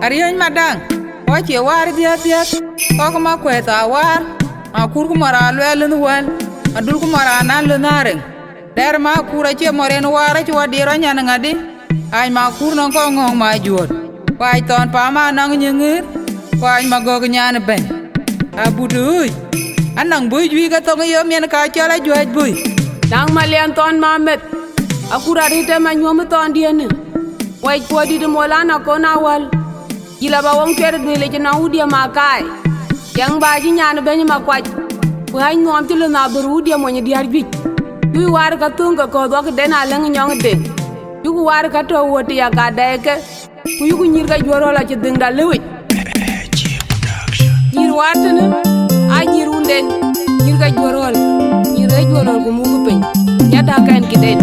Ariyan madang, wache war diat, kok ma kweta war, ma kur ku mara lwelun wal, adul ku mara nan lunareng. Der ma kura che moren wara che wadira nyan ngadi, ay ma kur non ko ngong ma juot. Kwai ton pa ma nang nyengir, kwai ma gog nyan ben. Abuduy, anang buy jwi ka tong yo mien ka chala juaj buy. Nang malian ton mamet, akura rite ma nyom ton diene. Wai ko di molana ko na wal. Gila ba wong kere ni le na udia makai. Yang ba ji nyan ben ma kwaj. Ku hay nom ti le na buru udia mo nya diar bi. Du war ka tunga ko do ka den aleng nyong de. Du war ka to woti ya ka deke. Ku yu nyir ka joro la ci ding da lewi. Nyir watene a nyir unden. Nyir ka joro la. Nyir ka joro ko mu ko pen. Ya ta kan ki den.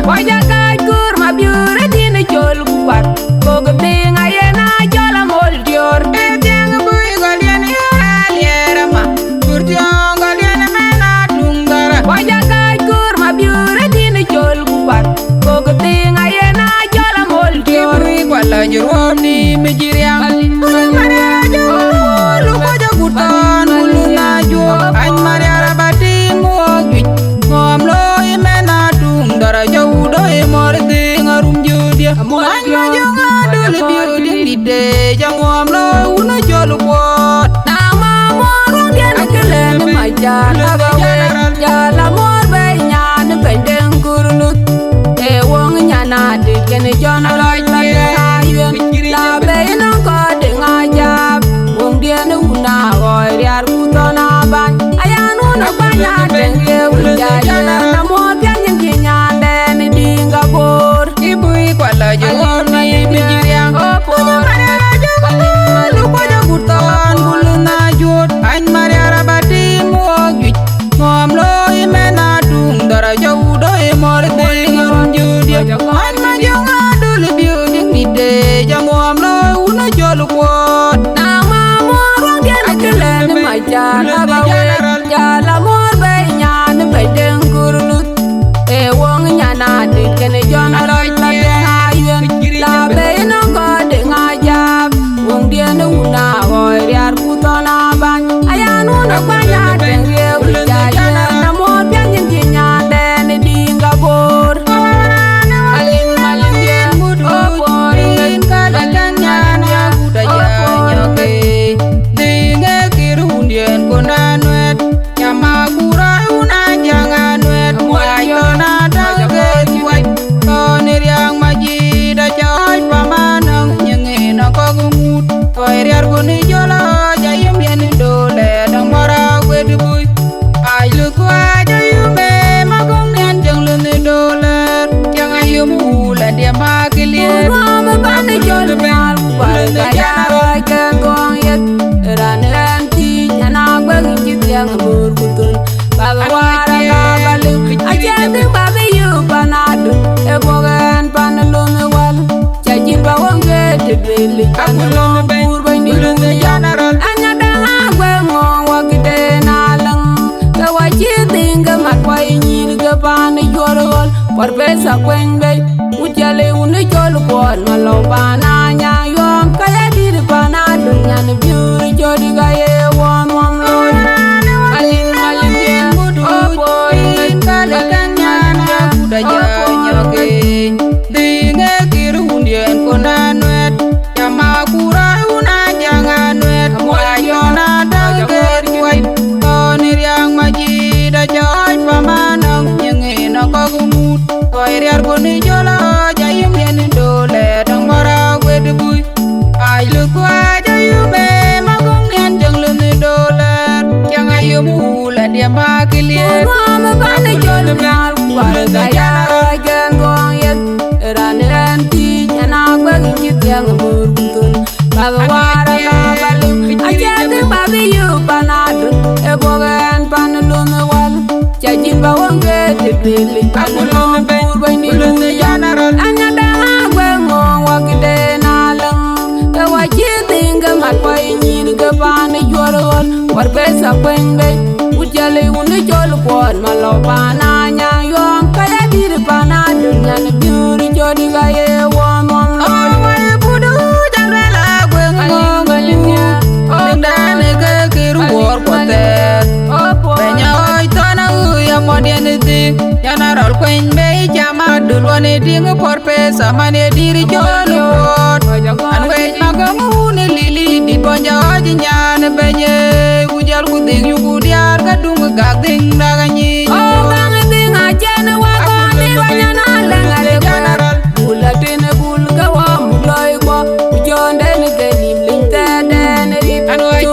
Wajaga kur ma biure dina jol kupat Koga binga yena jola mol dior Etiang bui galian aliera ma Kurtiong galian mena tungdara Wajaga kur ma biure dina jol kupat Koga binga yena jola mol dior Kibui kwala jurom ni mejiriang Ulumana jo Luko jagutan uluna jo Any mariara bati muagwit Ngom lo imena tungdara jaudo imordi ngarum judia Any majonga dulu biuding dide Jangom lo una jolu kuat Nama morong dia nekelen majala bawe Jala mor benya nependeng kurunut Wong nyana dikene jona lojla ayun La bena ko dengajab Wong dia nuna goy riar kutona ban Ayanu na banya denge ujaya Namo pianyin kinyande ni dinga bor Ibui kwala jurom ni mejiriang Ulumana jo Luko jagutan uluna jut Any mariara bati muagwit Ngom lo imena tungdara jaudo imordi ngarum judia Any majonga dulu biuding dide Jangom lo una jolu kuat Nama morong dia nekelen majala bawe Jala mor benya nependeng kurunut Wong nyana dikene jona lojla ayun La bena ko dengajab Wong dia nuna goy riar kutona ban Ayanu na banya denge ujaya Namo pianyin kinyande ni dinga bor Malin malin dia Muduin kalakan nyana budaya nyoke Dinge kirundien konanwet Nyama kurai una jangan wet Muayona dage tuai Konir yang majida jaj pamanang Nyengena kogumut Koiriar kuni jola jayem yen dole Dang mara wedubui Ay luku aja yume Magong nian jeng luni doler Yang ayu mula dia makilier Mama bani jol nyal Wal kaya raken gong yet Ranen ti nyana gweng jit yang mur kutun Baga wara kabalu Ajating babi yu panadu Ebogen panalun wal Jajin bawang gede beli Panalun bur bain di lunga janaral Anya danga gweng ngong wakide nalang Kawajiting gemat wai nyir gepane jorol Warbesa gweng bay Ujale unu jol kuat Malau pananya yom Kaya diri panadu Nyana biuri jodi kaya wam wam lon Malin malin dia Muduin kalakan nyana budaya nyoke Dinge kirundien konanwet Nyama kurai una jangan wet Muayona dage tuai Konir yang majida jaj pamanang Nyengena kogumut Koiriar kuni jola jayem yen dole Dang mara wedubui Ay luku aja yume Magong nian jeng luni doler Yang ayu mula dia makilier Mama bani jol nyal Wal kaya raken gong yet Ranen ti nyana gweng jit yang mur kutun Baga wara kabalu Ajating babi yu panadu Ebogen panalun wal Jajin bawang gede beli Panalun bur bain di lunga janaral Anya danga gweng ngong wakide nalang Kawajiting gemat wai nyir gepane jorol Warbesa gweng bay Ujale unu jol kuat Malau pananya yong Kaya diri panah General Queen Bay Jama Dulwane Ding for Pesa Mane Diri Jolot and wait Magamoon Lily di Ponja Nyan Benye Ujal Kuding Yugudiar Gadung Gagding Nagani Oh Gangading Ajana Wakami Wanyana Langale General Bulatin Bulgawa Muloi Kwa Ujon Den Genim Linta Den Rip and wait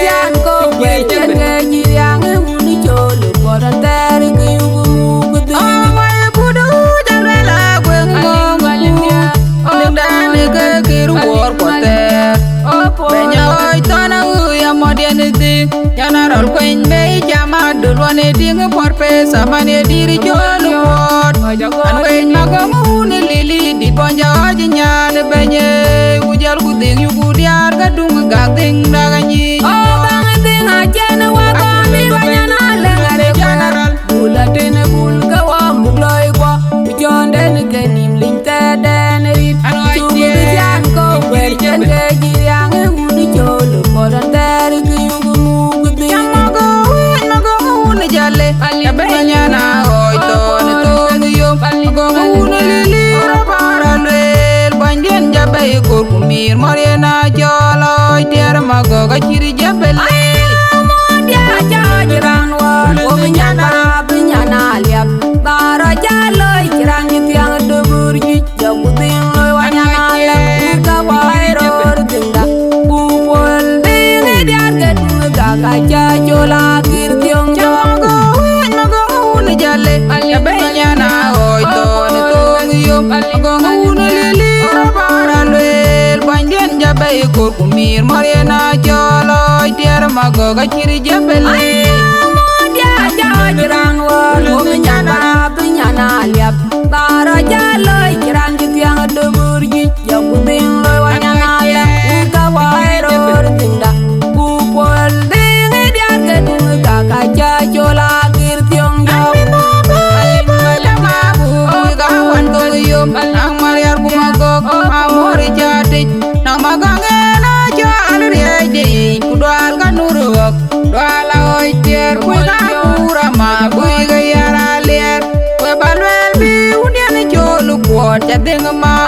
Yanko Wetan Gajiriang Uni Jolu Porantari General Queen Bay Jama Dulwane Ding for Pesa Mane Diri Jolot and when Magamoon Lily di Ponja Nyan Benye Ujal Kuding Yugudiar Gadung Gagding Nagani Oh Gangading Ajana Wakami Wanyana Langale General Bulatin Bulgawa Muloi Kwa Ujon Den Genim Linta Den Rip Yanko Wetan Gajiriang Uni Jolu Porantari Jale Abanyana Oito Yum Gomun Lili Paralel Bandian Jabe Kurkumir Mariana Jolo Tiara Magoga Chiri Jabel Modia Jajiran War Ominyana Binyana Liap Bara Jalo Jiran Jitiang Duburji Jabutin Wanyana Lep Kawairo Tinda Kupol Dini Diarget Gaga Jajola Kirtiong Abanyana Oito Yum Gomun Lili Paralel Bandian Jabe Kurkumir Mariana Jolo Tiara Magoga Chiri Jabel Modia Jajiran War Ominyana Binyana Liap Bara Jalo Jiran Jitiang Duburji Jabutin Wanyana Lep Kawairo Tinda Kupol Dini Diarget Gaga Jajola Kirtiong Nang Mariar Bumagok Amori Jati Nang Magangena Jal Riedi Kudwal Kanuruk Dwala Oitier Kuda Kurama Buiga Yara Lier Webalwel Bi Unian Jolu Kuot Jading Ma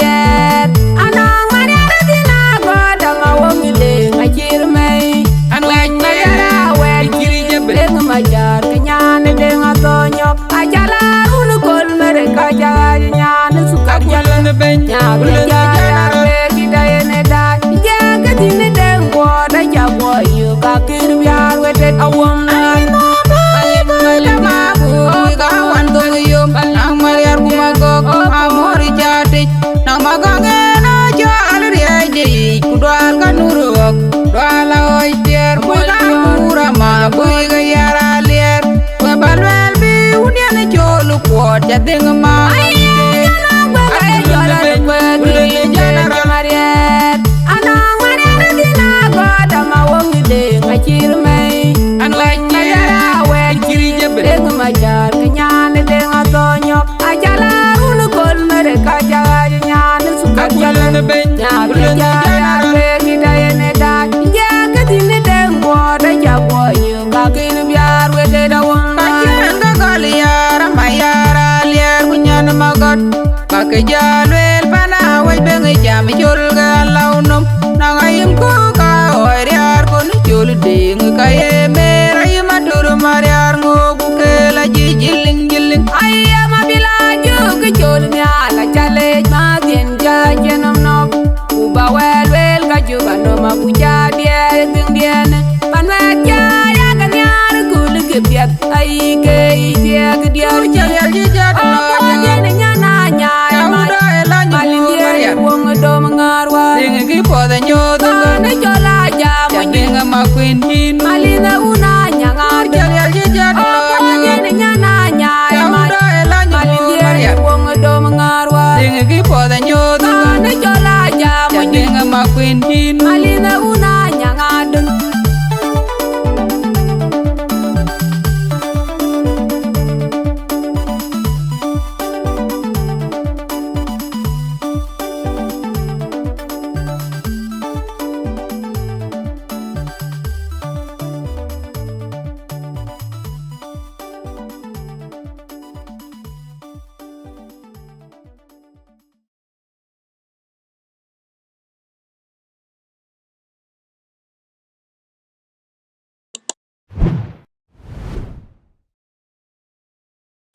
Anang Mariar Dina Godama Wongile Ngajir May Anwaj Mayara Wer Kiri Jabeng Majar Kenyan Denga Tonyok Ajala Unu Kol Mereka Jangan Suka Jalan Ben Nyabla Jara Kita Yeneda Jaga Dini Dengko Da Jabo Yu Kakir Biar Wedet Awam Nang Mariar Bumagok Amori Jati Nang Magangena Jal Riedi Kudwal Kanuruk Dwala Oitier Kuda Kurama Buiga Yara Lier Webalwel Bi Unian Jolu Kuot Jading Ma Anang Mariar Dina Godama Wongile Ngajir May Anwaj Mayara Wer Kiri Jabeng Majar Kenyan Denga Tonyok Ajala Unu Kol Mereka Jangan Suka Jalan Ben Nyabla Jara Kita Yeneda Jaga Dini Dengko Da Jabo Yu Kakir Biar Wedet Awam